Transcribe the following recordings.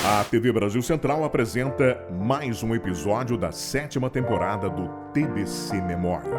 A TV Brasil Central apresenta mais um episódio da 7ª temporada do TBC Memória.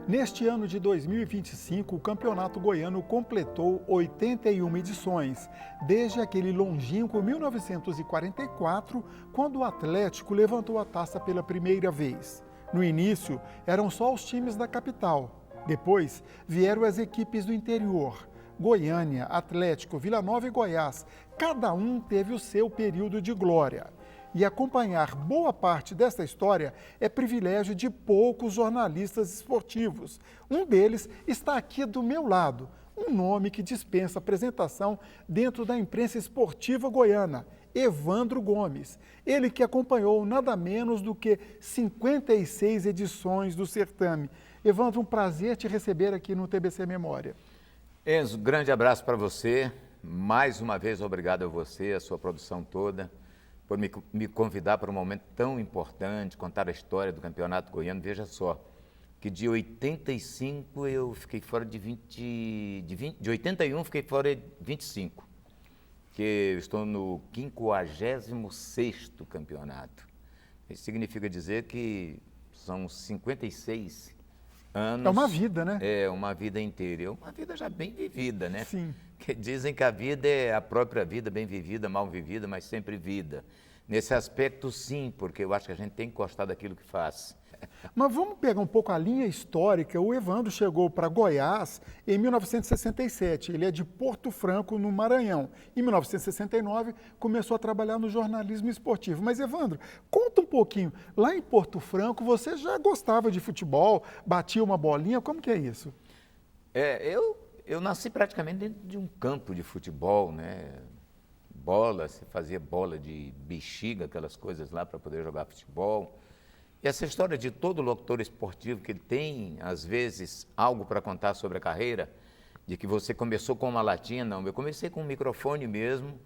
Neste ano de 2025, o Campeonato Goiano completou 81 edições, desde aquele longínquo 1944, quando o Atlético levantou a taça pela primeira vez. No início, eram só os times da capital. Depois, vieram as equipes do interior. Goiânia, Atlético, Vila Nova e Goiás, cada um teve o seu período de glória. E acompanhar boa parte desta história é privilégio de poucos jornalistas esportivos. Um deles está aqui do meu lado, um nome que dispensa apresentação dentro da imprensa esportiva goiana, Evandro Gomes. Ele que acompanhou nada menos do que 56 edições do certame. Evandro, um prazer te receber aqui no TBC Memória. Enzo, grande abraço para você. Mais uma vez, obrigado a você, a sua produção toda, por me convidar para um momento tão importante, contar a história do Campeonato Goiano. Veja só, que de 85 eu fiquei fora de 81 fiquei fora de 25, que eu estou no 56º campeonato. Isso significa dizer que são 56 anos. É uma vida, né? É, uma vida inteira. É uma vida já bem vivida, né? Sim. Que dizem que a vida é a própria vida, bem vivida, mal vivida, mas sempre vida. Nesse aspecto, sim, porque eu acho que a gente tem que gostar daquilo que faz. Mas vamos pegar um pouco a linha histórica. O Evandro chegou para Goiás em 1967. Ele é de Porto Franco, no Maranhão. Em 1969, começou a trabalhar no jornalismo esportivo. Mas, Evandro, conta um pouquinho. Lá em Porto Franco, você já gostava de futebol, batia uma bolinha, como que é isso? Eu nasci praticamente dentro de um campo de futebol, né? Bola, você fazia bola de bexiga, aquelas coisas lá para poder jogar futebol. E essa história de todo locutor esportivo que tem, às vezes, algo para contar sobre a carreira, de que você começou com uma latinha, não. Eu comecei com um microfone mesmo,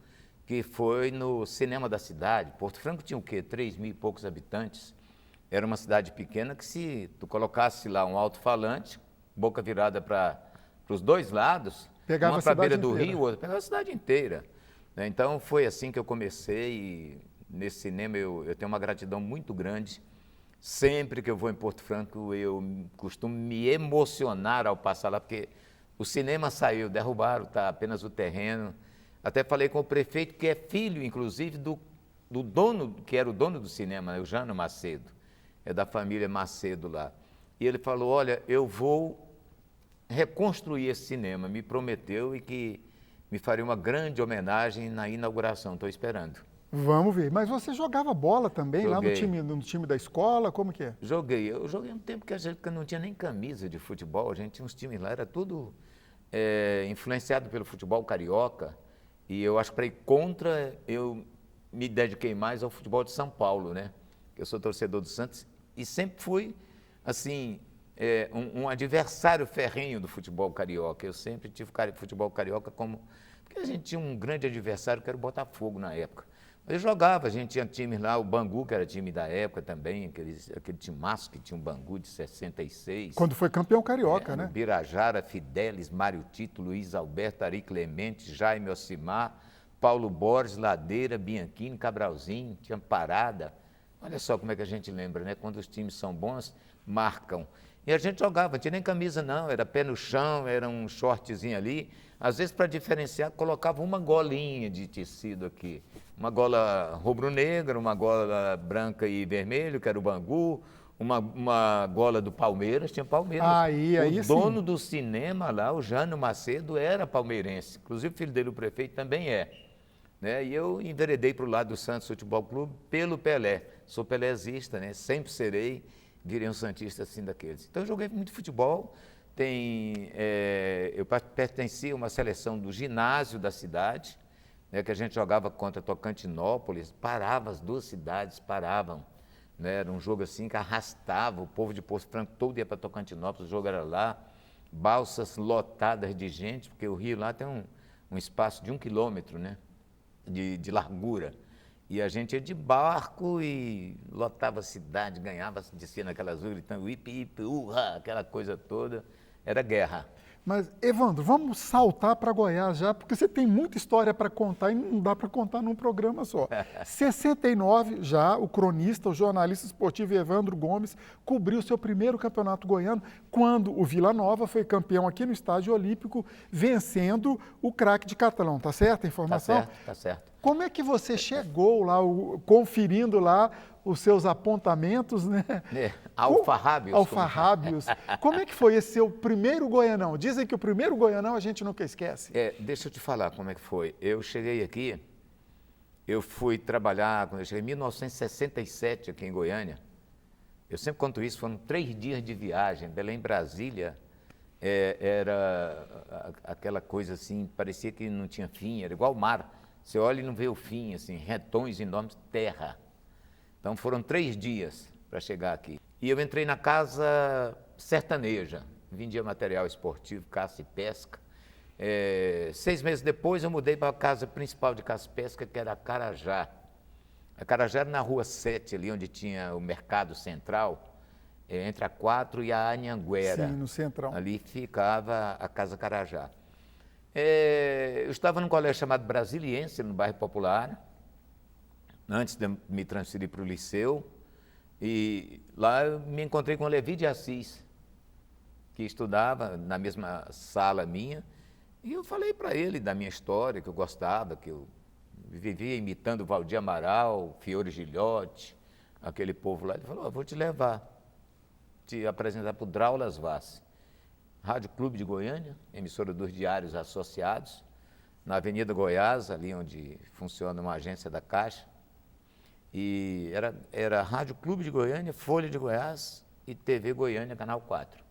que foi no cinema da cidade. Porto Franco tinha o quê? 3.000 e poucos habitantes. Era uma cidade pequena que, se tu colocasse lá um alto-falante, boca virada para os dois lados, pegava uma para a beira do inteira. rio, outra pegava a cidade inteira. Então, foi assim que eu comecei, e nesse cinema eu tenho uma gratidão muito grande. Sempre que eu vou em Porto Franco, eu costumo me emocionar ao passar lá, porque o cinema saiu, derrubaram, está apenas o terreno. Até falei com o prefeito, que é filho, inclusive, do dono, que era o dono do cinema, né, o Jânio Macedo, é da família Macedo lá. E ele falou, olha, eu vou reconstruir esse cinema, me prometeu, e que me faria uma grande homenagem na inauguração, estou esperando. Vamos ver. Mas você jogava bola também lá no time da escola? Como que é? Eu joguei um tempo que a gente não tinha nem camisa de futebol, a gente tinha uns times lá, era tudo influenciado pelo futebol carioca, e eu acho que para ir contra, eu me dediquei mais ao futebol de São Paulo, né? Eu sou torcedor do Santos e sempre fui, assim, um adversário ferrenho do futebol carioca. Eu sempre tive futebol carioca como... Porque a gente tinha um grande adversário, que era o Botafogo na época. Mas eu jogava, a gente tinha times lá, o Bangu, que era time da época também, aquele timaço que tinha um Bangu de 66. Quando foi campeão carioca, né? Birajara, Fidelis, Mário Tito, Luiz Alberto, Ari Clemente, Jaime Ocimar, Paulo Borges, Ladeira, Bianchini, Cabralzinho, tinha Parada. Olha só como é que a gente lembra, né? Quando os times são bons, marcam. E a gente jogava, não tinha nem camisa não, era pé no chão, era um shortzinho ali. Às vezes, para diferenciar, colocava uma golinha de tecido aqui. Uma gola rubro-negra, uma gola branca e vermelho, que era o Bangu, uma gola do Palmeiras, tinha Palmeiras. O dono do cinema lá, o Jânio Macedo, era palmeirense. Inclusive, o filho dele, o prefeito, também é. Né? E eu enveredei para o lado do Santos Futebol Clube pelo Pelé. Sou pelézista, né? Sempre serei, virei um santista assim daqueles. Então, eu joguei muito futebol. Eu pertencia a uma seleção do ginásio da cidade, né, que a gente jogava contra Tocantinópolis, parava, as duas cidades paravam, né, era um jogo assim que arrastava, o povo de Porto Franco todo ia para Tocantinópolis, o jogo era lá, balsas lotadas de gente, porque o rio lá tem um espaço de 1 quilômetro, né, de largura, e a gente ia de barco e lotava a cidade, ganhava, descia naquelas ruas, gritando, ipi, ipi, urra, aquela coisa toda. Era guerra. Mas, Evandro, vamos saltar para Goiás já, porque você tem muita história para contar e não dá para contar num programa só. 69, já, o cronista, o jornalista esportivo Evandro Gomes, cobriu seu primeiro campeonato goiano, quando o Vila Nova foi campeão aqui no Estádio Olímpico, vencendo o craque de Catalão. Tá certa a informação? Tá certo. Como é que você chegou lá, conferindo lá os seus apontamentos, né? Alfarrábios. Alfarrábios. Como é que foi esse seu primeiro Goianão? Dizem que o primeiro Goianão a gente nunca esquece. Deixa eu te falar como é que foi. Eu cheguei aqui, eu fui trabalhar, quando eu cheguei em 1967 aqui em Goiânia. Eu sempre conto isso, foram 3 dias de viagem, Belém-Brasília. Era aquela coisa assim, parecia que não tinha fim, era igual o mar. Você olha e não vê o fim, assim, retões enormes, terra. Então foram 3 dias para chegar aqui. E eu entrei na casa sertaneja, vendia material esportivo, caça e pesca. 6 meses depois eu mudei para a casa principal de caça e pesca, que era a Carajá. A Carajá era na rua 7, ali onde tinha o Mercado Central, entre a 4 e a Anhanguera. Sim, no Centrão. Ali ficava a Casa Carajá. Eu estava num colégio chamado Brasiliense, no bairro Popular, antes de me transferir para o liceu, e lá eu me encontrei com o Levi de Assis, que estudava na mesma sala minha, e eu falei para ele da minha história, que eu gostava, que eu vivia imitando Valdir Amaral, Fiore Gilhote, aquele povo lá. Ele falou, vou te levar, te apresentar para o Draulas Vaz. Rádio Clube de Goiânia, emissora dos Diários Associados, na Avenida Goiás, ali onde funciona uma agência da Caixa. E era Rádio Clube de Goiânia, Folha de Goiás e TV Goiânia, Canal 4.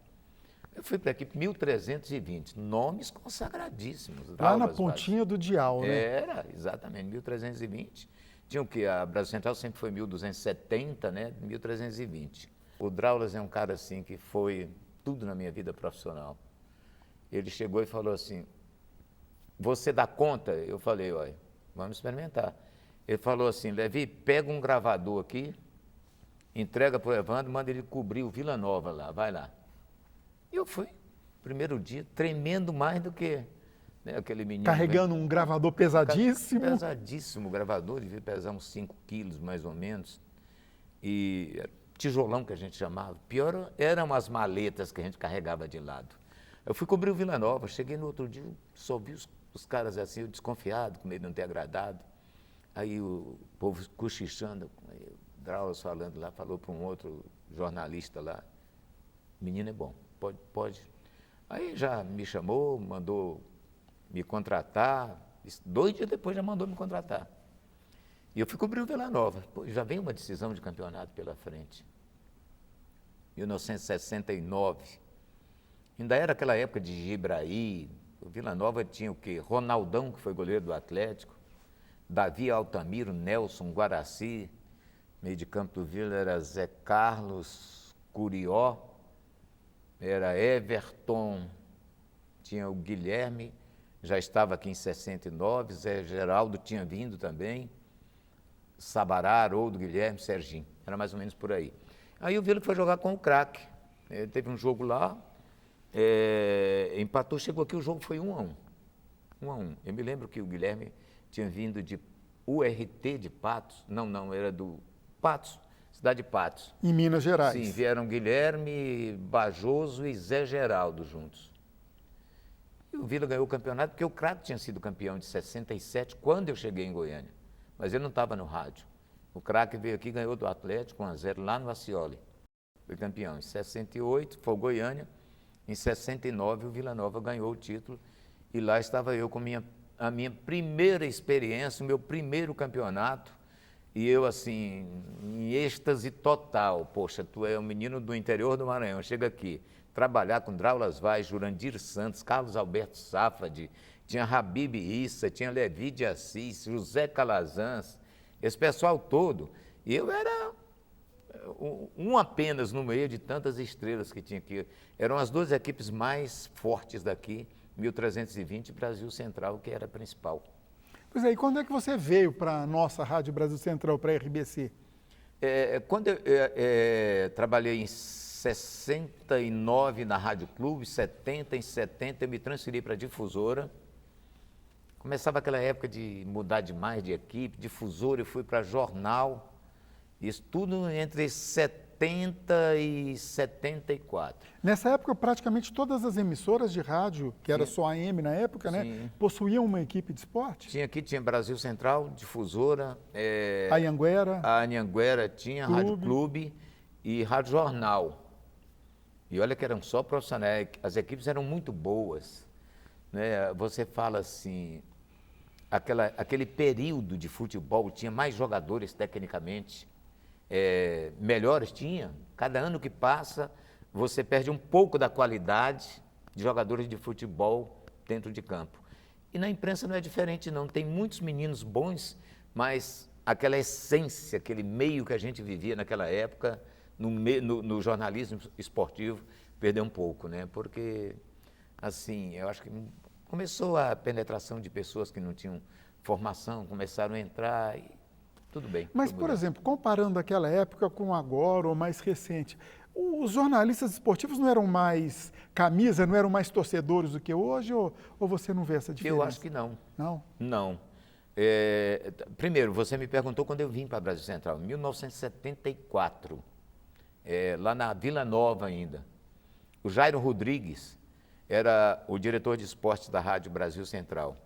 Eu fui para aqui 1320, nomes consagradíssimos. Lá na pontinha do dial, né? Era, exatamente, 1320. Tinha o quê? A Brasil Central sempre foi 1270, né? 1320. O Draulas é um cara assim que foi tudo na minha vida profissional. Ele chegou e falou assim, você dá conta? Eu falei, olha, vamos experimentar. Ele falou assim, Levi, pega um gravador aqui, entrega para o Evandro, manda ele cobrir o Vila Nova lá, vai lá. E eu fui, primeiro dia, tremendo mais do que aquele menino. Carregando um gravador pesadíssimo. Pesadíssimo, o gravador devia pesar uns 5 quilos, mais ou menos. E tijolão que a gente chamava. Pior eram as maletas que a gente carregava de lado. Eu fui cobrir o Vila Nova, cheguei no outro dia, só vi os caras assim, eu desconfiado, com medo de não ter agradado. Aí o povo cochichando, o Draulas falando lá, falou para um outro jornalista lá, menino é bom, pode. Aí já me chamou, mandou me contratar, 2 dias depois já mandou me contratar. E eu fui cobrir o Vila Nova. Pô, já vem uma decisão de campeonato pela frente. 1969. Ainda era aquela época de Gibraí. O Vila Nova tinha o quê? Ronaldão, que foi goleiro do Atlético. Davi Altamiro, Nelson, Guaraci. Meio de campo do Vila era Zé Carlos, Curió. Era Everton. Tinha o Guilherme, já estava aqui em 69. Zé Geraldo tinha vindo também. Sabará, Haroldo, Guilherme, Serginho. Era mais ou menos por aí. Aí o Vila foi jogar com o craque. Ele teve um jogo lá, empatou, chegou aqui, o jogo foi 1-1. 1-1. Eu me lembro que o Guilherme tinha vindo de URT de Patos. Não, era do Patos, cidade de Patos. Em Minas Gerais. Sim, vieram Guilherme, Bajoso e Zé Geraldo juntos. E o Vila ganhou o campeonato, porque o craque tinha sido campeão de 67, quando eu cheguei em Goiânia. Mas ele não estava no rádio. O craque veio aqui e ganhou do Atlético 1-0 lá no Acioli. Foi campeão. Em 68 foi o Goiânia. Em 69 o Vila Nova ganhou o título. E lá estava eu com a minha primeira experiência, o meu primeiro campeonato. E eu assim, em êxtase total. Poxa, tu é um menino do interior do Maranhão, chega aqui. Trabalhar com Draulas Vaz, Jurandir Santos, Carlos Alberto Safadi, tinha Habib Issa, tinha Levi de Assis, José Calazans, esse pessoal todo. E eu era um apenas no meio de tantas estrelas que tinha aqui. Eram as 2 equipes mais fortes daqui, 1320 e Brasil Central, que era a principal. Pois é, e quando é que você veio para a nossa Rádio Brasil Central, para a RBC? Quando eu trabalhei em 69 na Rádio Clube, 70, em 70 eu me transferi para a Difusora. Começava aquela época de mudar demais de equipe, Difusora, eu fui para Jornal, isso tudo entre 70 e 74. Nessa época, praticamente todas as emissoras de rádio, que era só a AM na época, né, Sim. possuíam uma equipe de esporte? Tinha Brasil Central, Difusora, A Anhanguera, a Anhanguera tinha, Rádio Clube e Rádio Jornal. E olha que eram só profissionais, as equipes eram muito boas, né? Você fala assim, aquele período de futebol tinha mais jogadores tecnicamente, melhores tinha. Cada ano que passa, você perde um pouco da qualidade de jogadores de futebol dentro de campo. E na imprensa não é diferente não, tem muitos meninos bons, mas aquela essência, aquele meio que a gente vivia naquela época, no jornalismo esportivo, perdeu um pouco, né? Porque, assim, eu acho que começou a penetração de pessoas que não tinham formação, começaram a entrar e tudo bem. Mas, por exemplo, comparando aquela época com agora, ou mais recente, os jornalistas esportivos não eram mais camisa, não eram mais torcedores do que hoje, ou você não vê essa diferença? Eu acho que não. Não? Não. Primeiro, você me perguntou quando eu vim para Brasil Central, em 1974, lá na Vila Nova ainda. O Jairo Rodrigues era o diretor de esportes da Rádio Brasil Central.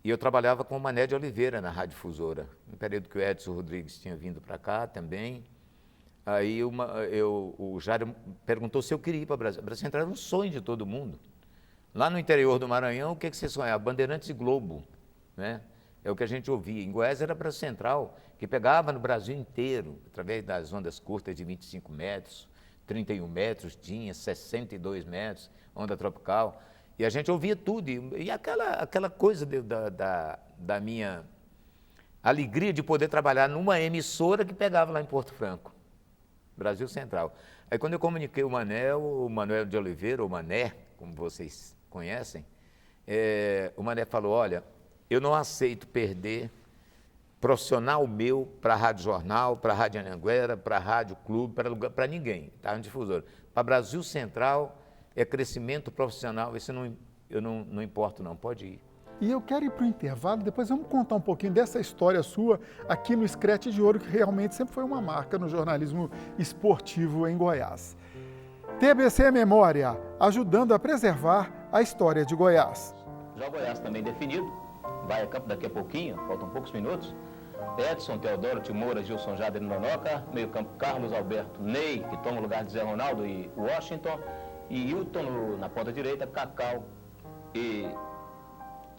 E eu trabalhava com o Mané de Oliveira na Rádio Difusora, no período que o Edson Rodrigues tinha vindo para cá também. Aí o Jairo perguntou se eu queria ir para Brasil. Brasil Central era um sonho de todo mundo. Lá no interior do Maranhão, o que você sonhava? Bandeirantes e Globo, né? É o que a gente ouvia. Em Goiás era Brasil Central, que pegava no Brasil inteiro, através das ondas curtas de 25 metros, 31 metros tinha, 62 metros, onda tropical. E a gente ouvia tudo. E aquela coisa da minha alegria de poder trabalhar numa emissora que pegava lá em Porto Franco, Brasil Central. Aí quando eu comuniquei o Manuel de Oliveira, o Mané, como vocês conhecem, o Mané falou, olha, eu não aceito perder profissional meu para a Rádio Jornal, para a Rádio Anhanguera, para a Rádio Clube, para ninguém, tá? No Difusor. Para Brasil Central é crescimento profissional, isso eu não importo não, pode ir. E eu quero ir para o intervalo, depois vamos contar um pouquinho dessa história sua aqui no Scratch de Ouro, que realmente sempre foi uma marca no jornalismo esportivo em Goiás. TBC Memória, ajudando a preservar a história de Goiás. Já o Goiás também definido, vai a campo daqui a pouquinho, faltam poucos minutos. Edson, Teodoro, Timoura, Gilson Jader e Nonoca, meio campo Carlos Alberto, Ney, que toma o lugar de Zé Ronaldo e Washington, e Hilton na ponta direita, Cacau e...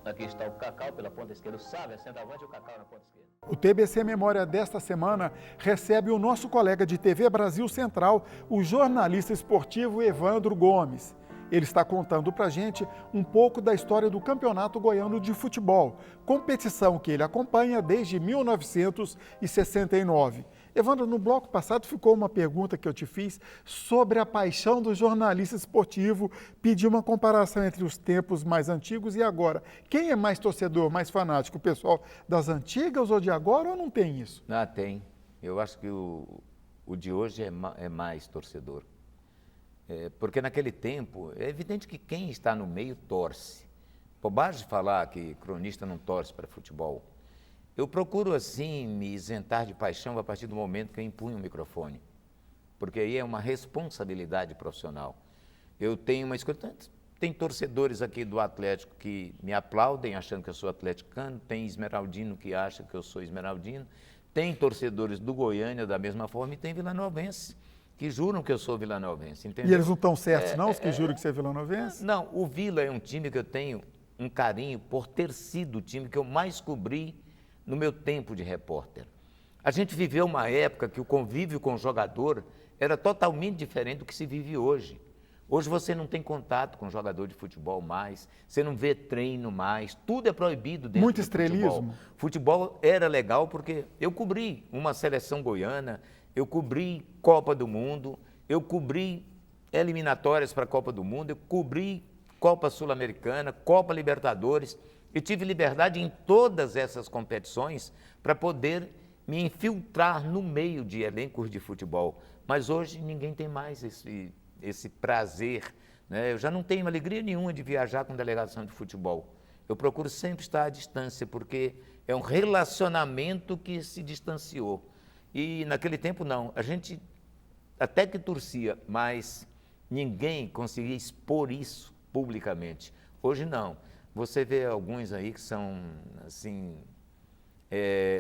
Aqui está o Cacau pela ponta esquerda, o Sávio, centroavante, e o Cacau na ponta esquerda. O TBC Memória desta semana recebe o nosso colega de TV Brasil Central, o jornalista esportivo Evandro Gomes. Ele está contando para a gente um pouco da história do Campeonato Goiano de Futebol, competição que ele acompanha desde 1969. Evandro, no bloco passado ficou uma pergunta que eu te fiz sobre a paixão do jornalista esportivo, pedi uma comparação entre os tempos mais antigos e agora. Quem é mais torcedor, mais fanático, o pessoal das antigas ou de agora, ou não tem isso? Ah, tem. Eu acho que o de hoje é mais torcedor. Porque naquele tempo, é evidente que quem está no meio torce. Bobagem falar que cronista não torce para futebol. Eu procuro, assim, me isentar de paixão a partir do momento que eu empunho o microfone. Porque aí é uma responsabilidade profissional. Eu tenho uma escolha. Tem torcedores aqui do Atlético que me aplaudem achando que eu sou atleticano, tem esmeraldino que acha que eu sou esmeraldino, tem torcedores do Goiânia da mesma forma e tem vilanovense que juram que eu sou vilanovense, entendeu? E eles não estão certos, não, os que juram que você é vilanovense? Não, o Vila é um time que eu tenho um carinho por ter sido o time que eu mais cobri no meu tempo de repórter. A gente viveu uma época que o convívio com o jogador era totalmente diferente do que se vive hoje. Hoje você não tem contato com jogador de futebol mais, você não vê treino mais, tudo é proibido dentro Muito do estrelismo. futebol. Futebol era legal porque eu cobri uma seleção goiana, eu cobri Copa do Mundo, eu cobri eliminatórias para a Copa do Mundo, eu cobri Copa Sul-Americana, Copa Libertadores, e tive liberdade em todas essas competições para poder me infiltrar no meio de elencos de futebol. Mas hoje ninguém tem mais esse prazer, né? Eu já não tenho alegria nenhuma de viajar com delegação de futebol. Eu procuro sempre estar à distância, porque é um relacionamento que se distanciou. E naquele tempo não, a gente até que torcia, mas ninguém conseguia expor isso publicamente. Hoje não. Você vê alguns aí que são, assim,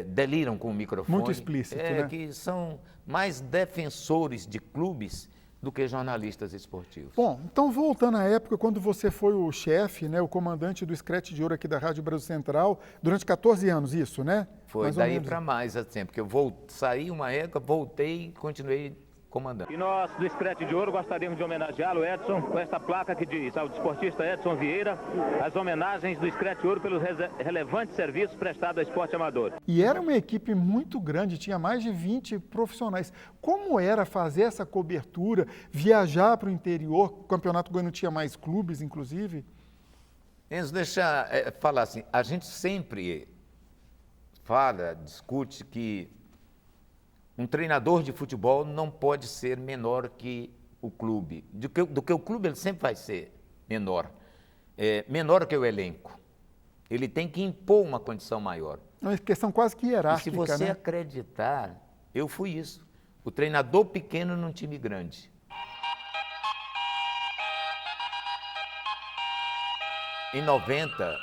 deliram com o microfone. Muito explícito, né? Que são mais defensores de clubes do que jornalistas esportivos. Bom, então voltando à época quando você foi o chefe, né, o comandante do Scratch de Ouro aqui da Rádio Brasil Central, durante 14 anos, isso, né? Foi daí para mais, assim, porque eu saí uma época, voltei e continuei comandando. E nós, do Scratch de Ouro, gostaríamos de homenageá-lo, Edson, com esta placa que diz ao desportista Edson Vieira, as homenagens do Scratch de Ouro pelos relevantes serviços prestados ao esporte amador. E era uma equipe muito grande, tinha mais de 20 profissionais. Como era fazer essa cobertura, viajar para o interior? O Campeonato Goiano tinha mais clubes, inclusive? Enzo, deixa falar assim, a gente sempre discute que um treinador de futebol não pode ser menor que o clube. Do que o clube ele sempre vai ser menor. Menor que o elenco. Ele tem que impor uma condição maior. É uma questão quase que hierárquica, e se você né? acreditar, eu fui isso. O treinador pequeno num time grande. Em 90,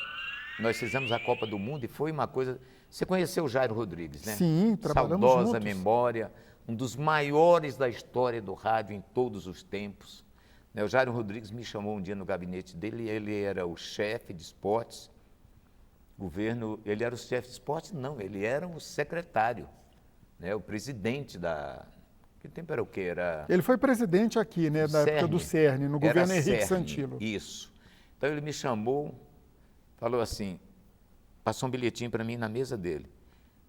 nós fizemos a Copa do Mundo e foi uma coisa... Você conheceu o Jairo Rodrigues, né? Sim, trabalhamos Saudosa juntos. memória, um dos maiores da história do rádio em todos os tempos. O Jairo Rodrigues me chamou um dia no gabinete dele, ele era o chefe de esportes, governo, ele era o chefe de esportes? Não, ele era o secretário, né? O presidente da... Que tempo era o quê? Ele foi presidente aqui, né, na época do CERN, no governo Henrique Santilo. Isso. Então ele me chamou, falou assim, passou um bilhetinho para mim na mesa dele.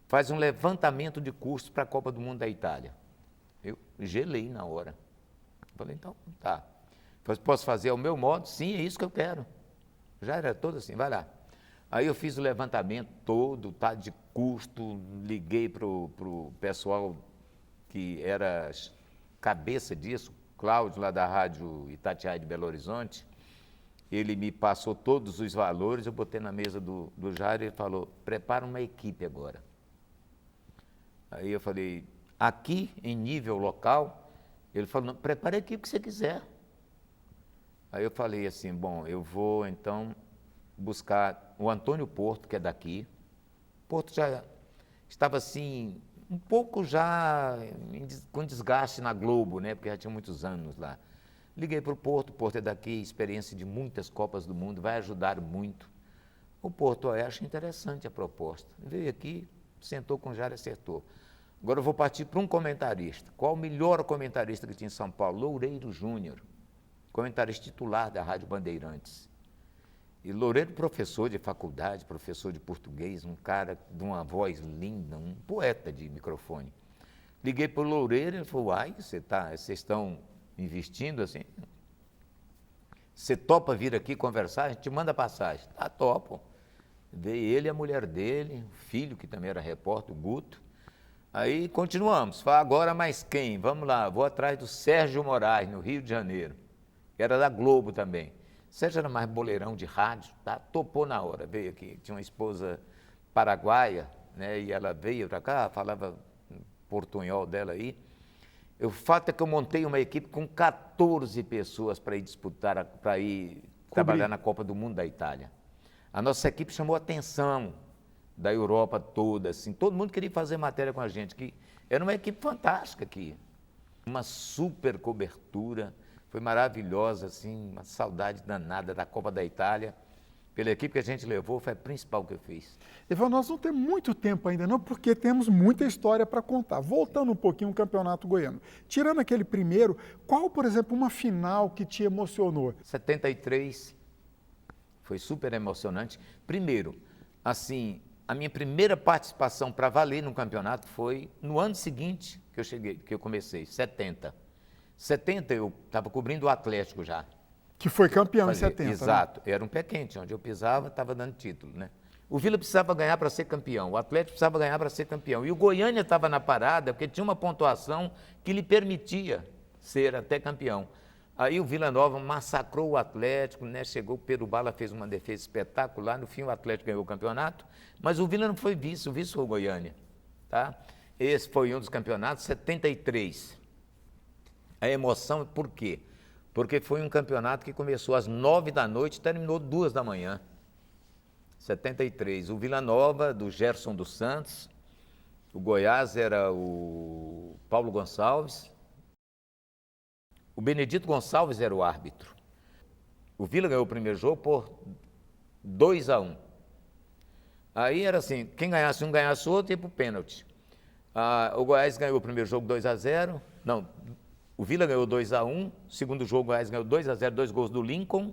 Faz um levantamento de custos para a Copa do Mundo da Itália. Eu gelei na hora. Falei, então, tá. Falei, posso fazer ao meu modo? Sim, é isso que eu quero. Já era todo assim, vai lá. Aí eu fiz o levantamento todo, tá, de custo, liguei para o pessoal que era cabeça disso, Cláudio, lá da Rádio Itatiaia de Belo Horizonte. Ele me passou todos os valores, eu botei na mesa do Jairo e ele falou, prepara uma equipe agora. Aí eu falei, aqui em nível local, ele falou, não, prepara a equipe que você quiser. Aí eu falei assim, bom, eu vou então buscar o Antônio Porto, que é daqui. Porto já estava assim, um pouco já com desgaste na Globo, né, porque já tinha muitos anos lá. Liguei para o Porto é daqui, experiência de muitas Copas do Mundo, vai ajudar muito. O Porto, eu acho interessante a proposta. Veio aqui, sentou com o Jairo e acertou. Agora eu vou partir para um comentarista. Qual o melhor comentarista que tinha em São Paulo? Loureiro Júnior, comentarista titular da Rádio Bandeirantes. E Loureiro, professor de faculdade, professor de português, um cara de uma voz linda, um poeta de microfone. Liguei para o Loureiro e ele falou, vocês estão investindo assim, você topa vir aqui conversar, a gente te manda passagem. Tá, topo. Veio ele e a mulher dele, o filho que também era repórter, o Guto. Aí continuamos, fala agora mais quem? Vamos lá, vou atrás do Sérgio Moraes, no Rio de Janeiro, que era da Globo também. Sérgio era mais boleirão de rádio, tá? Topou na hora, veio aqui, tinha uma esposa paraguaia, né? E ela veio para cá, falava portunhol dela aí. O fato é que eu montei uma equipe com 14 pessoas para ir disputar, para ir trabalhar na Copa do Mundo da Itália. A nossa equipe chamou a atenção da Europa toda, assim, todo mundo queria fazer matéria com a gente, que era uma equipe fantástica aqui. Uma super cobertura, foi maravilhosa, assim, uma saudade danada da Copa da Itália. Pela equipe que a gente levou, foi a principal que eu fiz. Evaldo, nós não temos muito tempo ainda não, porque temos muita história para contar. Voltando um pouquinho ao Campeonato Goiano. Tirando aquele primeiro, qual, por exemplo, uma final que te emocionou? 73, foi super emocionante. Primeiro, assim, a minha primeira participação para valer no campeonato foi no ano seguinte que eu comecei, 70. 70 eu estava cobrindo o Atlético já. Que foi campeão em 70. Exato, né? Era um pé quente, onde eu pisava estava dando título, né? O Vila precisava ganhar para ser campeão, o Atlético precisava ganhar para ser campeão. E o Goiânia estava na parada, porque tinha uma pontuação que lhe permitia ser até campeão. Aí o Vila Nova massacrou o Atlético, né? Chegou, o Perubala fez uma defesa espetacular, no fim o Atlético ganhou o campeonato, mas o Vila não foi vice, o vice foi o Goiânia. Tá? Esse foi um dos campeonatos, 73. A emoção, por quê? Porque foi um campeonato que começou às 9 da noite e terminou 2 da manhã. 73. O Vila Nova, do Gerson dos Santos, o Goiás era o Paulo Gonçalves, o Benedito Gonçalves era o árbitro. O Vila ganhou o primeiro jogo por 2-1. Aí era assim, quem ganhasse um, ganhasse o outro, ia para o pênalti. O Goiás ganhou o primeiro jogo 2-0. Não, o Vila ganhou 2-1. Segundo jogo, o Goiás ganhou 2-0, 2 gols do Lincoln.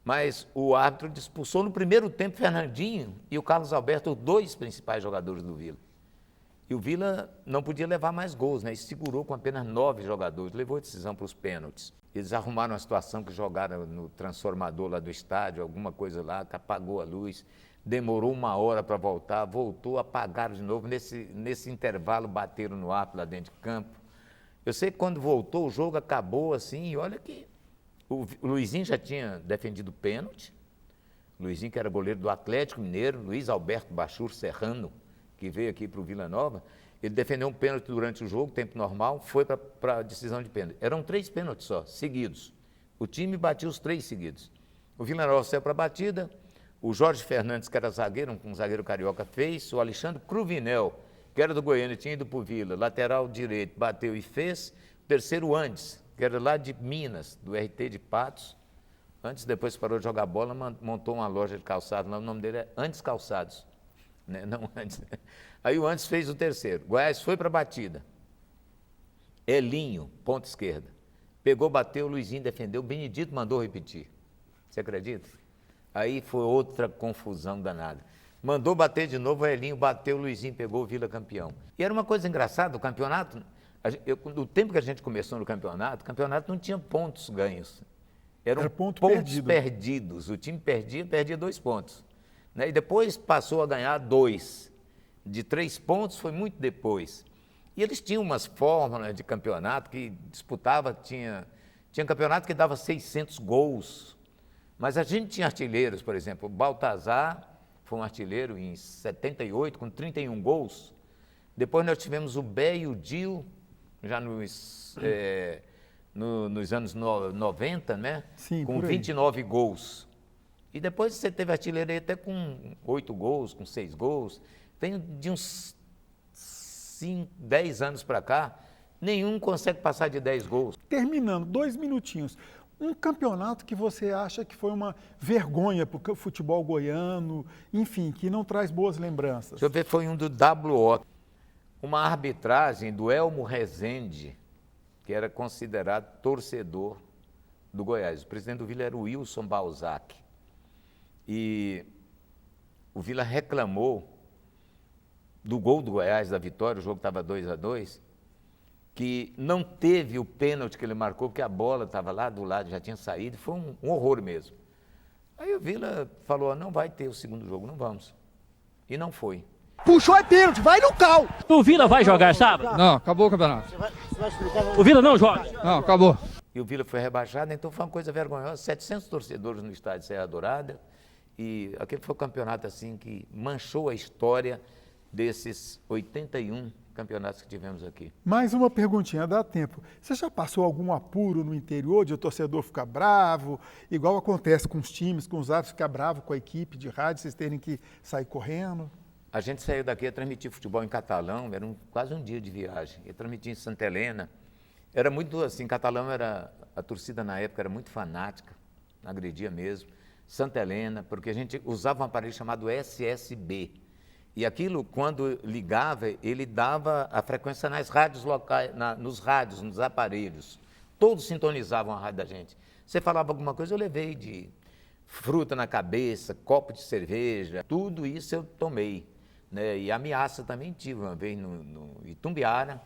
Mas o árbitro expulsou no primeiro tempo Fernandinho e o Carlos Alberto, os 2 principais jogadores do Vila. E o Vila não podia levar mais gols, né? E segurou com apenas 9 jogadores, levou a decisão para os pênaltis. Eles arrumaram uma situação que jogaram no transformador lá do estádio, alguma coisa lá, que apagou a luz, demorou 1 hora para voltar, voltou, apagaram de novo. Nesse intervalo bateram no árbitro lá dentro de campo. Eu sei que quando voltou o jogo acabou assim, e olha que o Luizinho já tinha defendido pênalti, Luizinho que era goleiro do Atlético Mineiro, Luiz Alberto Bachur Serrano, que veio aqui para o Vila Nova, ele defendeu um pênalti durante o jogo, tempo normal, foi para a decisão de pênalti. Eram 3 pênaltis só, seguidos. O time batia os 3 seguidos. O Vila Nova saiu para a batida, o Jorge Fernandes, que era zagueiro, um zagueiro carioca, fez, o Alexandre Cruvinel, que era do Goiânia, tinha ido para o Vila, lateral direito, bateu e fez. O terceiro, Andes, que era lá de Minas, do RT de Patos. Antes, depois parou de jogar bola, montou uma loja de calçados, o nome dele é Andes Calçados. Né? Não Andes. Aí o Andes fez o terceiro. Goiás foi para a batida. Elinho, ponta esquerda. Pegou, bateu, o Luizinho defendeu, o Benedito mandou repetir. Você acredita? Aí foi outra confusão danada. Mandou bater de novo, o Elinho bateu, o Luizinho pegou, o Vila campeão. E era uma coisa engraçada, o campeonato, no tempo que a gente começou no campeonato, o campeonato não tinha pontos ganhos. Eram pontos perdidos. O time perdia 2 pontos. Né? E depois passou a ganhar 2. De 3 pontos foi muito depois. E eles tinham umas fórmulas de campeonato que disputava, tinha campeonato que dava 600 gols. Mas a gente tinha artilheiros, por exemplo, o Baltazar foi um artilheiro em 78, com 31 gols. Depois nós tivemos o Bé e o Dil, já nos anos 90, né? Sim, com 29 gols. E depois você teve artilheiro até com 8 gols, com 6 gols. Tem de uns 10 anos para cá, nenhum consegue passar de 10 gols. Terminando, 2 minutinhos. Um campeonato que você acha que foi uma vergonha para o futebol goiano, enfim, que não traz boas lembranças. Deixa eu ver, foi um do WO. Uma arbitragem do Elmo Rezende, que era considerado torcedor do Goiás. O presidente do Vila era o Wilson Balzac. E o Vila reclamou do gol do Goiás, da vitória, o jogo estava 2-2, que não teve o pênalti que ele marcou, porque a bola estava lá do lado, já tinha saído, foi um horror mesmo. Aí o Vila falou, não vai ter o segundo jogo, não vamos. E não foi. Puxou é pênalti, vai no cal! O Vila vai jogar sábado? Não, acabou o campeonato. O Vila não joga? Não, acabou. E o Vila foi rebaixado, então foi uma coisa vergonhosa, 700 torcedores no estádio Serra Dourada, e aquele foi o campeonato assim que manchou a história desses 81 campeonatos que tivemos aqui. Mais uma perguntinha, dá tempo. Você já passou algum apuro no interior de o torcedor ficar bravo, igual acontece com os times, com os árbitros ficar bravo com a equipe de rádio, vocês terem que sair correndo? A gente saiu daqui a transmitir futebol em Catalão, era quase um dia de viagem. Ia transmitir em Santa Helena. Era muito assim, Catalão a torcida na época era muito fanática, agredia mesmo. Santa Helena, porque a gente usava um aparelho chamado SSB. E aquilo, quando ligava, ele dava a frequência nas rádios locais, nos rádios, nos aparelhos. Todos sintonizavam a rádio da gente. Você falava alguma coisa, eu levei de fruta na cabeça, copo de cerveja, tudo isso eu tomei. Né? E ameaça também tive uma vez no Itumbiara.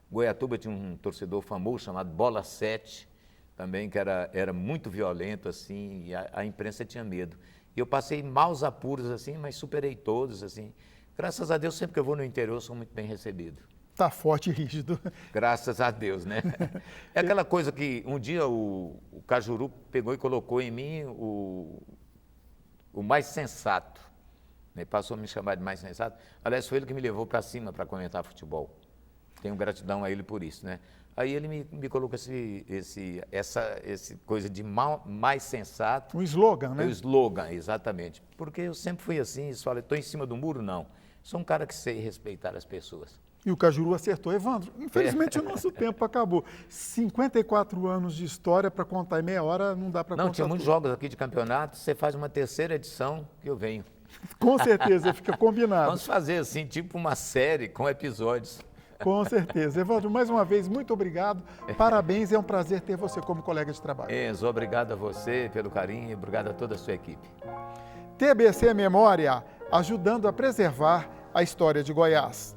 Goiatuba tinha um torcedor famoso chamado Bola 7, também que era muito violento assim, e a imprensa tinha medo. E eu passei maus apuros, assim, mas superei todos, assim. Graças a Deus, sempre que eu vou no interior, eu sou muito bem recebido. Tá forte e rígido. Graças a Deus, né? É aquela coisa que um dia o Cajuru pegou e colocou em mim o mais sensato. Né? Passou a me chamar de mais sensato. Aliás, foi ele que me levou para cima para comentar futebol. Tenho gratidão a ele por isso, né? Aí ele me colocou essa coisa de mais sensato. Um slogan, né? O slogan, exatamente. Porque eu sempre fui assim, estou em cima do muro, não. Sou um cara que sei respeitar as pessoas. E o Cajuru acertou. Evandro, infelizmente o nosso tempo acabou. 54 anos de história para contar em meia hora, não dá para contar. Não, tinha muitos jogos aqui de campeonato, você faz uma terceira edição que eu venho. Com certeza, fica combinado. Vamos fazer assim, tipo uma série com episódios. Com certeza. Evandro, mais uma vez, muito obrigado. Parabéns, é um prazer ter você como colega de trabalho. Enzo, obrigado a você pelo carinho e obrigado a toda a sua equipe. TBC Memória, ajudando a preservar a história de Goiás.